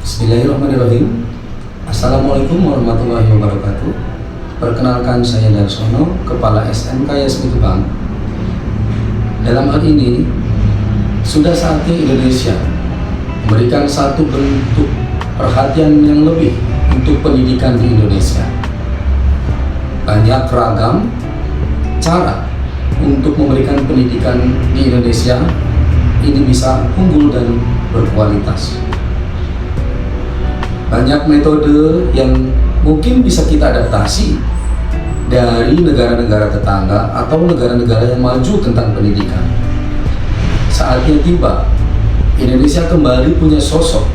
Bismillahirrahmanirrahim. Assalamualaikum warahmatullahi wabarakatuh. Perkenalkan, saya Darsono, Kepala SMK YSP Gebang. Dalam hal ini, sudah saatnya Indonesia memberikan satu bentuk perhatian yang lebih untuk pendidikan di Indonesia. Banyak ragam cara untuk memberikan pendidikan di Indonesia ini bisa unggul dan berkualitas. Banyak metode yang mungkin bisa kita adaptasi dari negara-negara tetangga atau negara-negara yang maju tentang pendidikan. Saatnya tiba, Indonesia kembali punya sosok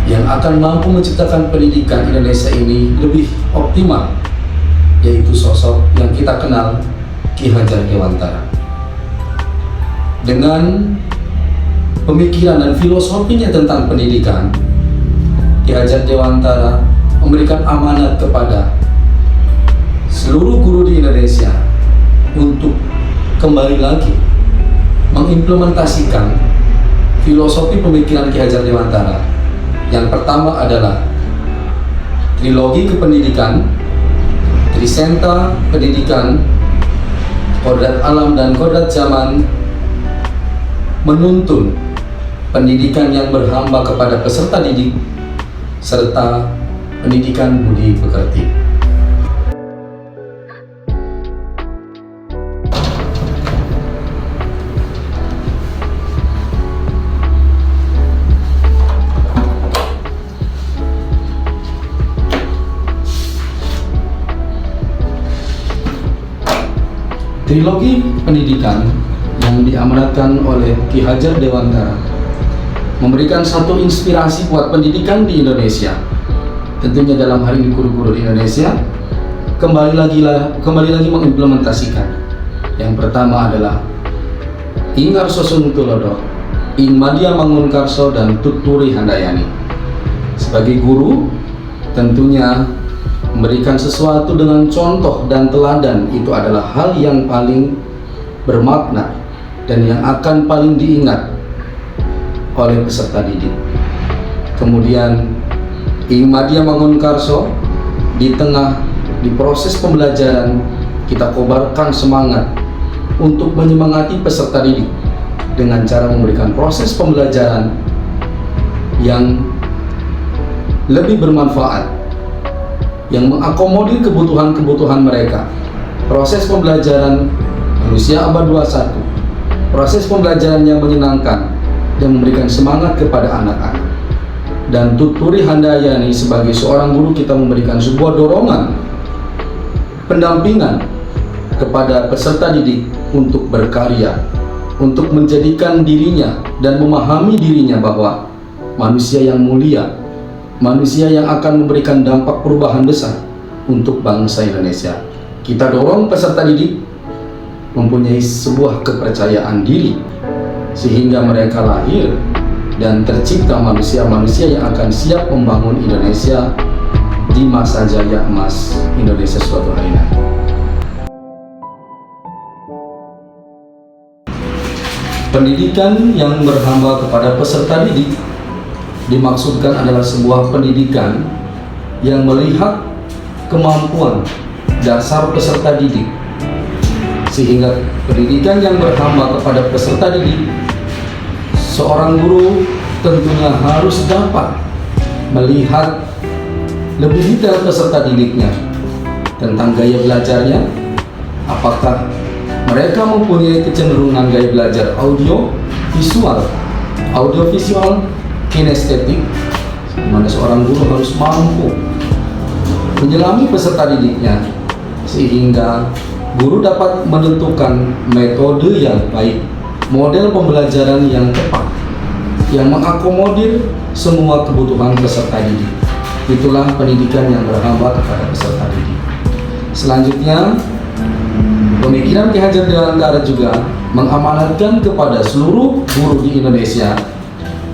yang akan mampu menciptakan pendidikan Indonesia ini lebih optimal, yaitu sosok yang kita kenal, Ki Hajar Dewantara. Dengan pemikiran dan filosofinya tentang pendidikan, Ki Hajar Dewantara memberikan amanat kepada seluruh guru di Indonesia untuk kembali lagi mengimplementasikan filosofi pemikiran Ki Hajar Dewantara. Yang pertama adalah trilogi kependidikan, trisenta pendidikan, kodrat alam dan kodrat zaman, menuntun pendidikan yang berhamba kepada peserta didik, serta pendidikan budi pekerti. Trilogi pendidikan yang diamanatkan oleh Ki Hajar Dewantara memberikan satu inspirasi buat pendidikan di Indonesia. Tentunya dalam hal ini guru-guru di Indonesia kembali lagi mengimplementasikan. Yang pertama adalah Ingarso Tulodo, Ing Madya Mangunkarso, dan Tuturi Handayani. Sebagai guru, tentunya memberikan sesuatu dengan contoh dan teladan itu adalah hal yang paling bermakna dan yang akan paling diingat oleh peserta didik. Kemudian Ing Madya Mangunkarso, di proses pembelajaran kita kobarkan semangat untuk menyemangati peserta didik dengan cara memberikan proses pembelajaran yang lebih bermanfaat, yang mengakomodir kebutuhan-kebutuhan mereka. Proses pembelajaran manusia abad 21, proses pembelajaran yang menyenangkan dan memberikan semangat kepada anak-anak. Dan Tuturi Handayani, sebagai seorang guru, kita memberikan sebuah dorongan pendampingan kepada peserta didik untuk berkarya, untuk menjadikan dirinya dan memahami dirinya bahwa manusia yang mulia, manusia yang akan memberikan dampak perubahan besar untuk bangsa Indonesia. Kita dorong peserta didik mempunyai sebuah kepercayaan diri sehingga mereka lahir dan tercipta manusia-manusia yang akan siap membangun Indonesia di masa jaya emas Indonesia suatu hari nanti. Pendidikan yang berhamba kepada peserta didik dimaksudkan adalah sebuah pendidikan yang melihat kemampuan dasar peserta didik, sehingga pendidikan yang berhamba kepada peserta didik, seorang guru tentunya harus dapat melihat lebih detail peserta didiknya tentang gaya belajarnya, apakah mereka mempunyai kecenderungan gaya belajar audio visual, kinestetik, mana seorang guru harus mampu menyelami peserta didiknya sehingga guru dapat menentukan metode yang baik, model pembelajaran yang tepat, yang mengakomodir semua kebutuhan peserta didik. Itulah pendidikan yang berhamba kepada peserta didik. Selanjutnya, pemikiran Ki Hajar Dewantara juga mengamanatkan kepada seluruh guru di Indonesia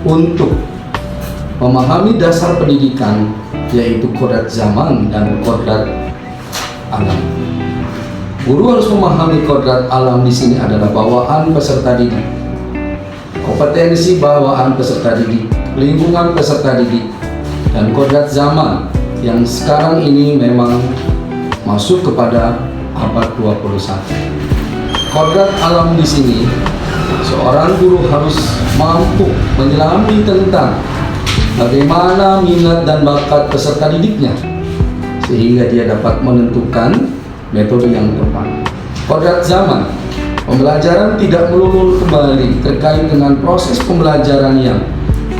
untuk memahami dasar pendidikan, yaitu kodrat zaman dan kodrat alam. Guru harus memahami kodrat alam di sini adalah bawaan peserta didik, kompetensi bawaan peserta didik, lingkungan peserta didik, dan kodrat zaman yang sekarang ini memang masuk kepada abad 21. Kodrat alam di sini, seorang guru harus mampu menyelami tentang bagaimana minat dan bakat peserta didiknya, sehingga dia dapat menentukan metode yang tepat. Kodrat zaman, pembelajaran tidak melulu kembali terkait dengan proses pembelajaran yang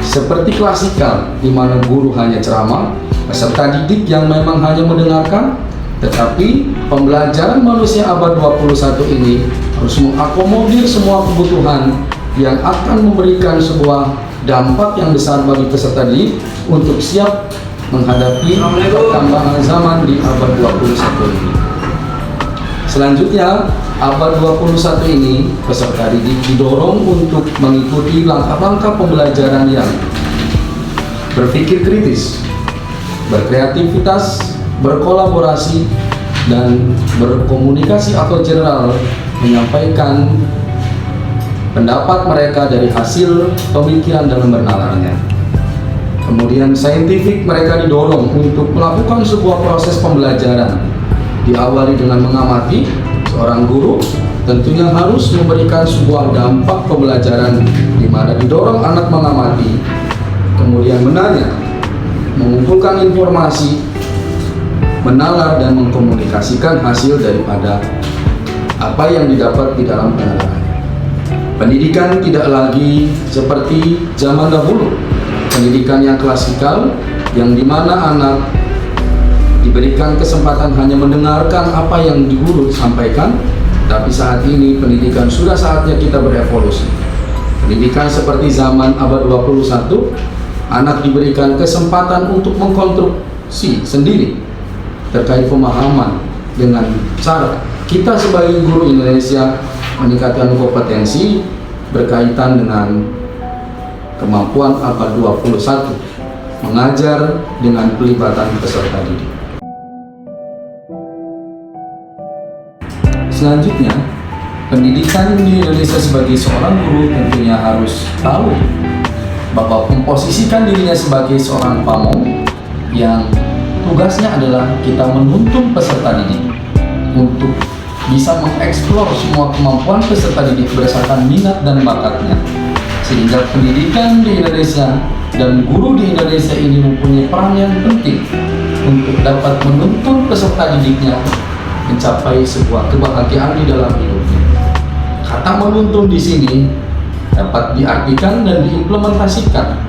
seperti klasikal, di mana guru hanya ceramah, peserta didik yang memang hanya mendengarkan. Tetapi pembelajaran manusia abad 21 ini harus mengakomodir semua kebutuhan yang akan memberikan sebuah dampak yang besar bagi peserta didik untuk siap menghadapi perkembangan zaman di abad 21 ini. Selanjutnya, abad 21 ini peserta didik didorong untuk mengikuti langkah-langkah pembelajaran yang berpikir kritis, berkreativitas, berkolaborasi, dan berkomunikasi atau general menyampaikan pendapat mereka dari hasil pemikiran dalam bernalarnya. Kemudian saintifik, mereka didorong untuk melakukan sebuah proses pembelajaran, diawali dengan mengamati. Seorang guru tentunya harus memberikan sebuah dampak pembelajaran, di mana didorong anak mengamati, kemudian menanya, mengumpulkan informasi, menalar dan mengkomunikasikan hasil daripada apa yang didapat di dalam penalaran. Pendidikan tidak lagi seperti zaman dahulu, pendidikan yang klasikal, yang dimana anak diberikan kesempatan hanya mendengarkan apa yang guru sampaikan. Tapi saat ini pendidikan sudah saatnya kita berevolusi. Pendidikan seperti zaman abad 21, anak diberikan kesempatan untuk mengkonstruksi sendiri terkait pemahaman dengan cara kita sebagai guru Indonesia meningkatkan kompetensi berkaitan dengan kemampuan abad 21 mengajar dengan pelibatan peserta didik. Selanjutnya, pendidikan di Indonesia sebagai seorang guru tentunya harus tahu bahwa memposisikan dirinya sebagai seorang pamong yang tugasnya adalah kita menuntun peserta didik untuk bisa mengeksplor semua kemampuan peserta didik berdasarkan minat dan bakatnya, sehingga pendidikan di Indonesia dan guru di Indonesia ini mempunyai peran yang penting untuk dapat menuntun peserta didiknya mencapai sebuah kebahagiaan di dalam hidupnya. Kata menuntun di sini dapat diartikan dan diimplementasikan,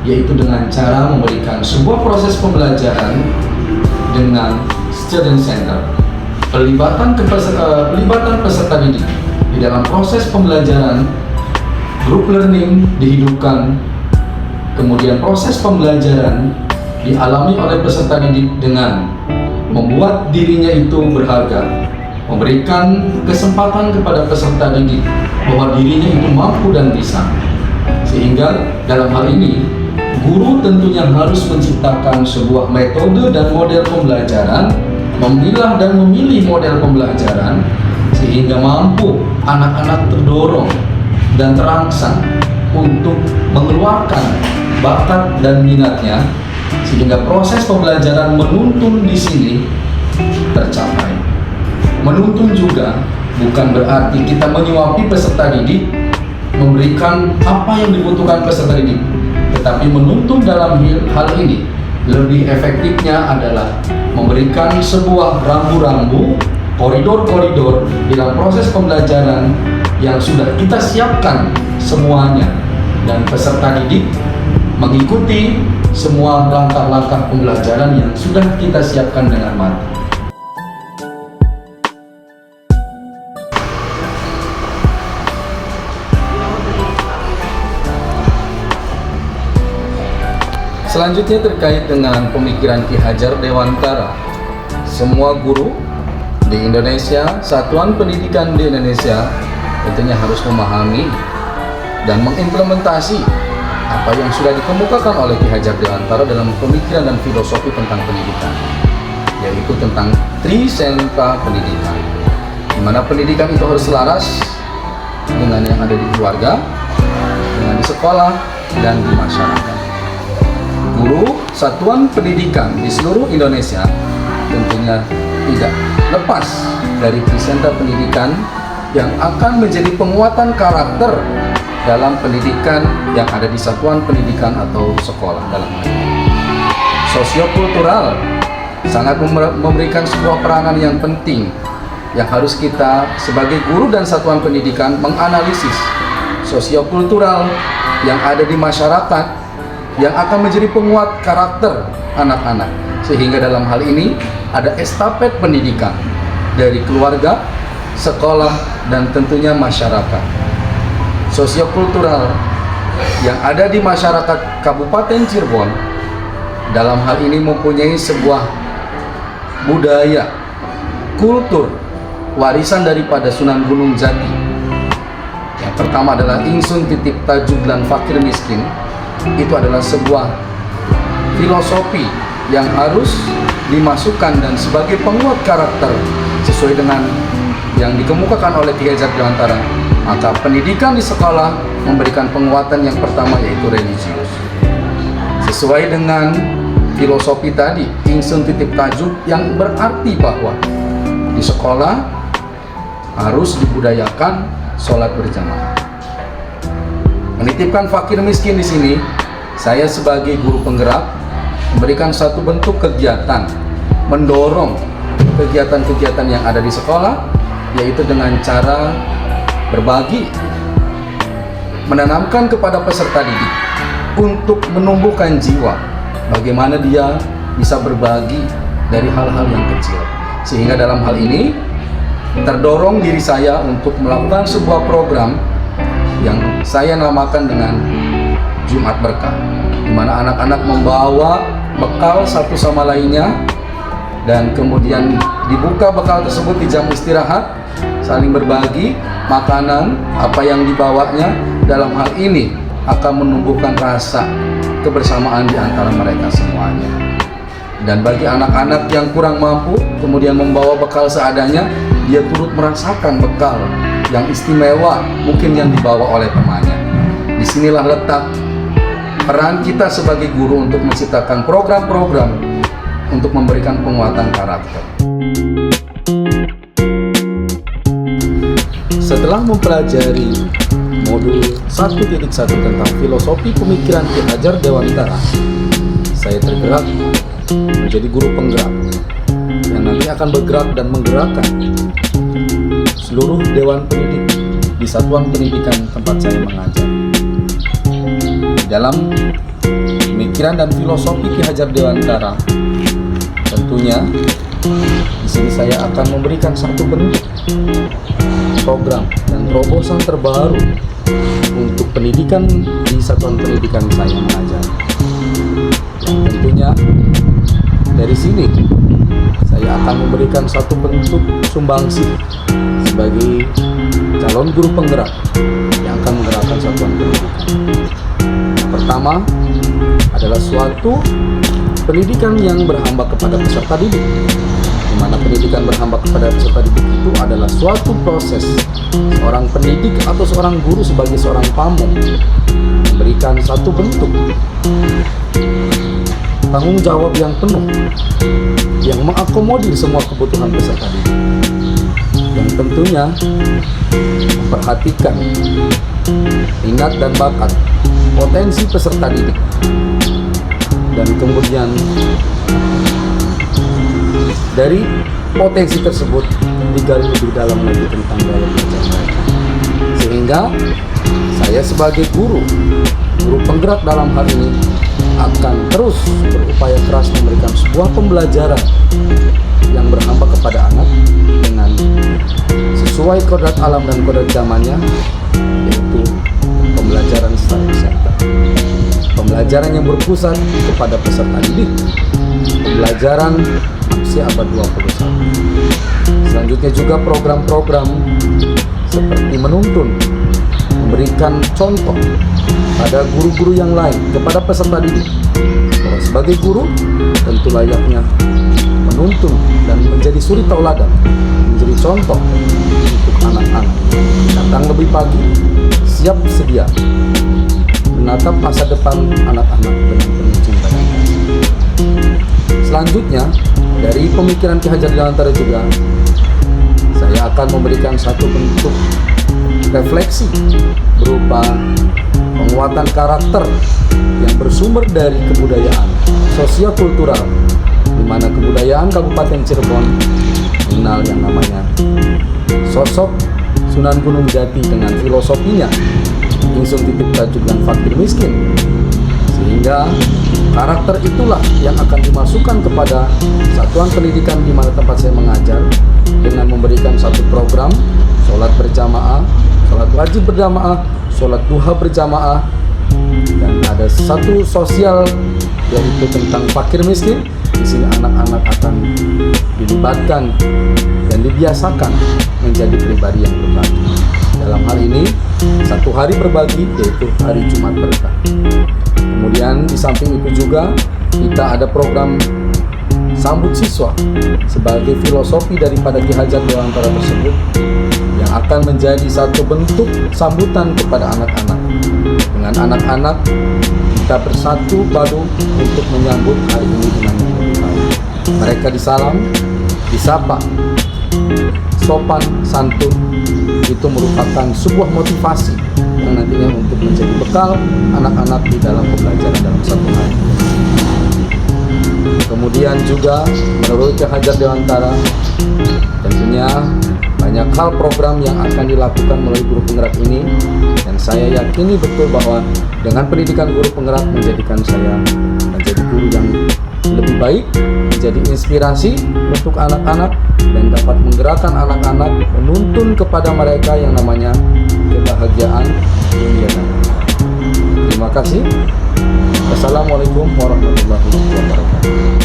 yaitu dengan cara memberikan sebuah proses pembelajaran dengan student center, pelibatan peserta didik di dalam proses pembelajaran, group learning dihidupkan, kemudian proses pembelajaran dialami oleh peserta didik dengan membuat dirinya itu berharga, memberikan kesempatan kepada peserta didik bahwa dirinya itu mampu dan bisa. Sehingga dalam hal ini guru tentunya harus menciptakan sebuah metode dan model pembelajaran, memilah dan memilih model pembelajaran sehingga mampu anak-anak terdorong dan terangsang untuk mengeluarkan bakat dan minatnya, sehingga proses pembelajaran menuntun di sini tercapai. Menuntun juga bukan berarti kita menyuapi peserta didik, memberikan apa yang dibutuhkan peserta didik, tetapi menuntun dalam hal ini lebih efektifnya adalah memberikan sebuah rambu-rambu, koridor-koridor dalam proses pembelajaran yang sudah kita siapkan semuanya, dan peserta didik mengikuti semua langkah-langkah pembelajaran yang sudah kita siapkan dengan matang. Selanjutnya terkait dengan pemikiran Ki Hajar Dewantara. Semua guru di Indonesia, satuan pendidikan di Indonesia tentunya harus memahami dan mengimplementasi apa yang sudah dikemukakan oleh Ki Hajar Dewantara dalam pemikiran dan filosofi tentang pendidikan, yaitu tentang trisentra pendidikan, di mana pendidikan itu harus selaras dengan yang ada di keluarga, dengan di sekolah, dan di masyarakat. Guru satuan pendidikan di seluruh Indonesia tentunya tidak lepas dari presenter pendidikan yang akan menjadi penguatan karakter dalam pendidikan yang ada di satuan pendidikan atau sekolah dalam hal ini. Sosiokultural sangat memberikan sebuah peranan yang penting yang harus kita sebagai guru dan satuan pendidikan menganalisis sosiokultural yang ada di masyarakat yang akan menjadi penguat karakter anak-anak, sehingga dalam hal ini ada estafet pendidikan dari keluarga, sekolah, dan tentunya masyarakat. Sosiokultural yang ada di masyarakat Kabupaten Cirebon dalam hal ini mempunyai sebuah budaya, kultur, warisan daripada Sunan Gunung Jati. Yang pertama adalah ingsun titip tajudlan fakir miskin. Itu adalah sebuah filosofi yang harus dimasukkan dan sebagai penguat karakter sesuai dengan yang dikemukakan oleh Ki Hajar Dewantara. Maka pendidikan di sekolah memberikan penguatan yang pertama, yaitu religius. Sesuai dengan filosofi tadi, ingsun titip tajud, yang berarti bahwa di sekolah harus dibudayakan sholat berjamaah. Menitipkan fakir miskin di sini, saya sebagai guru penggerak memberikan satu bentuk kegiatan, mendorong kegiatan-kegiatan yang ada di sekolah, yaitu dengan cara berbagi, menanamkan kepada peserta didik untuk menumbuhkan jiwa, bagaimana dia bisa berbagi dari hal-hal yang kecil. Sehingga dalam hal ini terdorong diri saya untuk melakukan sebuah program yang saya namakan dengan Jumat Berkah, di mana anak-anak membawa bekal satu sama lainnya dan kemudian dibuka bekal tersebut di jam istirahat, saling berbagi makanan apa yang dibawanya. Dalam hal ini akan menumbuhkan rasa kebersamaan di antara mereka semuanya. Dan bagi anak-anak yang kurang mampu kemudian membawa bekal seadanya, dia turut merasakan bekal yang istimewa mungkin yang dibawa oleh temannya. Disinilah letak peran kita sebagai guru untuk menciptakan program-program untuk memberikan penguatan karakter. Setelah mempelajari modul 1.1 tentang filosofi pemikiran Ki Hajar Dewantara, saya tergerak menjadi guru penggerak yang nanti akan bergerak dan menggerakkan seluruh dewan pendidik di satuan pendidikan tempat saya mengajar. Di dalam pemikiran dan filosofi Ki Hajar Dewantara, tentunya di sini saya akan memberikan satu bentuk program dan terobosan terbaru untuk pendidikan di satuan pendidikan saya mengajar. Yang tentunya dari sini saya akan memberikan satu bentuk sumbangsi sebagai calon guru penggerak yang akan menggerakkan satuan pendidikan. Yang pertama adalah suatu pendidikan yang berhamba kepada peserta didik, di mana pendidikan berhamba kepada peserta didik itu adalah suatu proses seorang pendidik atau seorang guru sebagai seorang pamong memberikan satu bentuk tanggung jawab yang penuh yang mengakomodir semua kebutuhan peserta didik, yang tentunya memperhatikan minat dan bakat potensi peserta didik, dan kemudian dari potensi tersebut digali lebih dalam lagi tentang gaya belajar mereka, sehingga saya sebagai guru penggerak dalam hal ini akan terus berupaya keras memberikan sebuah pembelajaran yang berhamba kepada anak dengan sesuai kodrat alam dan kodrat zamannya, yaitu pembelajaran study center, pembelajaran yang berpusat kepada peserta didik, pembelajaran manusia abad 21. Selanjutnya juga program-program seperti menuntun, memberikan contoh pada guru-guru yang lain kepada peserta didik bahwa sebagai guru tentu layaknya menuntun dan menjadi suri tauladan, menjadi contoh untuk anak-anak datang lebih pagi, siap sedia menatap masa depan anak-anak dengan penuh cinta. Selanjutnya, dari pemikiran Ki Hajar Dewantara juga, saya akan memberikan satu bentuk refleksi berupa penguatan karakter yang bersumber dari kebudayaan sosiokultural, di mana kebudayaan Kabupaten Cirebon mengenal yang namanya sosok Sunan Gunung Jati dengan filosofinya Ingsun Titip Tajuk dan Fakir Miskin, sehingga karakter itulah yang akan dimasukkan kepada satuan pendidikan di mana tempat saya mengajar dengan memberikan satu program sholat berjamaah, sholat wajib berjamaah, sholat duha berjamaah, dan ada satu sosial yaitu tentang fakir miskin. Di sini anak-anak akan dilibatkan dan dibiasakan menjadi pribadi yang berbagi. Dalam hal ini, satu hari berbagi yaitu hari Jumat Berkah. Kemudian di samping itu juga kita ada program sambut siswa sebagai filosofi daripada Ki Hajar Dewantara tersebut yang akan menjadi satu bentuk sambutan kepada anak-anak. Dengan anak-anak kita bersatu padu untuk menyambut hari ini dengan yang lebih baik. Mereka disalam, disapa, sopan, santun, itu merupakan sebuah motivasi yang nantinya untuk menjadi bekal anak-anak di dalam pembelajaran dalam satu hari. Kemudian juga menurut Ki Hajar Dewantara tentunya banyak hal program yang akan dilakukan melalui guru penggerak ini, dan saya yakini betul bahwa dengan pendidikan guru penggerak menjadikan saya menjadi guru yang lebih baik, menjadi inspirasi untuk anak-anak dan dapat menggerakkan anak-anak menuntun kepada mereka yang namanya kebahagiaan dunia dan akhirat. Terima kasih. Assalamualaikum warahmatullahi wabarakatuh.